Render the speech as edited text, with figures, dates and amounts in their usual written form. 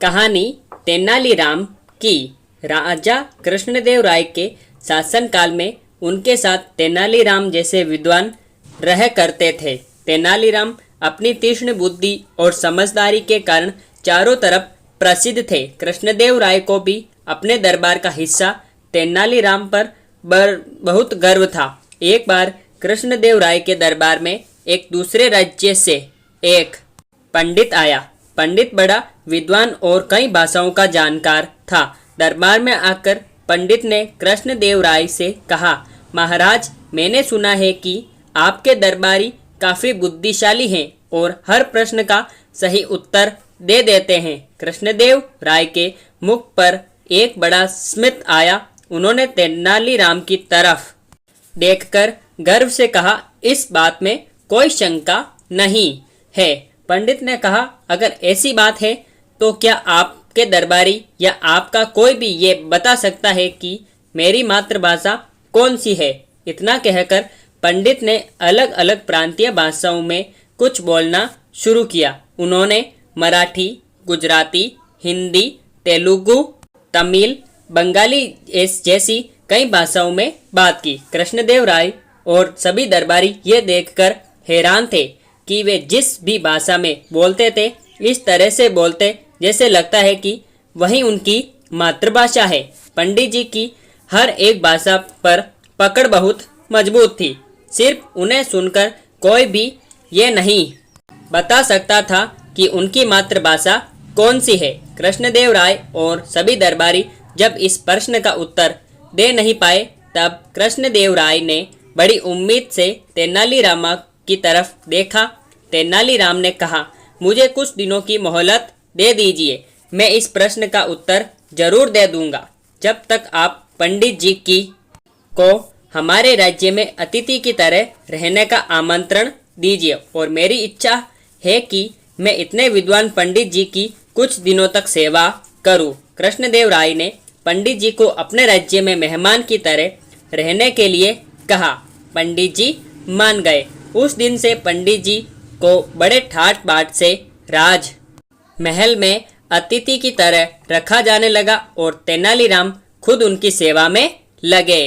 कहानी तेनालीराम की। राजा कृष्णदेव राय के शासनकाल में उनके साथ तेनालीराम जैसे विद्वान रह करते थे। तेनालीराम अपनी तीक्ष्ण बुद्धि और समझदारी के कारण चारों तरफ प्रसिद्ध थे। कृष्णदेव राय को भी अपने दरबार का हिस्सा तेनालीराम पर बहुत गर्व था। एक बार कृष्णदेव राय के दरबार में एक दूसरे राज्य से एक पंडित आया। पंडित बड़ा विद्वान और कई भाषाओं का जानकार था। दरबार में आकर पंडित ने कृष्णदेव राय से कहा, महाराज, मैंने सुना है कि आपके दरबारी काफी बुद्धिशाली हैं और हर प्रश्न का सही उत्तर दे देते हैं। कृष्णदेव राय के मुख पर एक बड़ा स्मित आया। उन्होंने तेनालीराम की तरफ देखकर गर्व से कहा, इस बात में कोई शंका नहीं है। पंडित ने कहा, अगर ऐसी बात है तो क्या आपके दरबारी या आपका कोई भी ये बता सकता है कि मेरी मातृभाषा कौन सी है? इतना कहकर पंडित ने अलग अलग प्रांतीय भाषाओं में कुछ बोलना शुरू किया। उन्होंने मराठी, गुजराती, हिंदी, तेलुगु, तमिल, बंगाली जैसी कई भाषाओं में बात की। कृष्णदेव राय और सभी दरबारी ये देखकर हैरान थे कि वे जिस भी भाषा में बोलते थे इस तरह से बोलते जैसे लगता है कि वही उनकी मातृभाषा है। पंडित जी की हर एक भाषा पर पकड़ बहुत मजबूत थी। सिर्फ उन्हें सुनकर कोई भी ये नहीं बता सकता था कि उनकी मातृभाषा कौन सी है। कृष्णदेव राय और सभी दरबारी जब इस प्रश्न का उत्तर दे नहीं पाए तब कृष्णदेव राय ने बड़ी उम्मीद से तेनालीराम की तरफ देखा। तेनालीराम ने कहा, मुझे कुछ दिनों की मोहलत दे दीजिए, मैं इस प्रश्न का उत्तर जरूर दे दूंगा। जब तक आप पंडित जी को हमारे राज्य में अतिथि की तरह रहने का आमंत्रण दीजिए और मेरी इच्छा है कि मैं इतने विद्वान पंडित जी की कुछ दिनों तक सेवा करूं। कृष्णदेव राय ने पंडित जी को अपने राज्य में मेहमान की तरह रहने के लिए कहा। पंडित जी मान गए। उस दिन से पंडित जी को बड़े ठाट बाट से राज महल में अतिथि की तरह रखा जाने लगा और तेनालीराम खुद उनकी सेवा में लगे।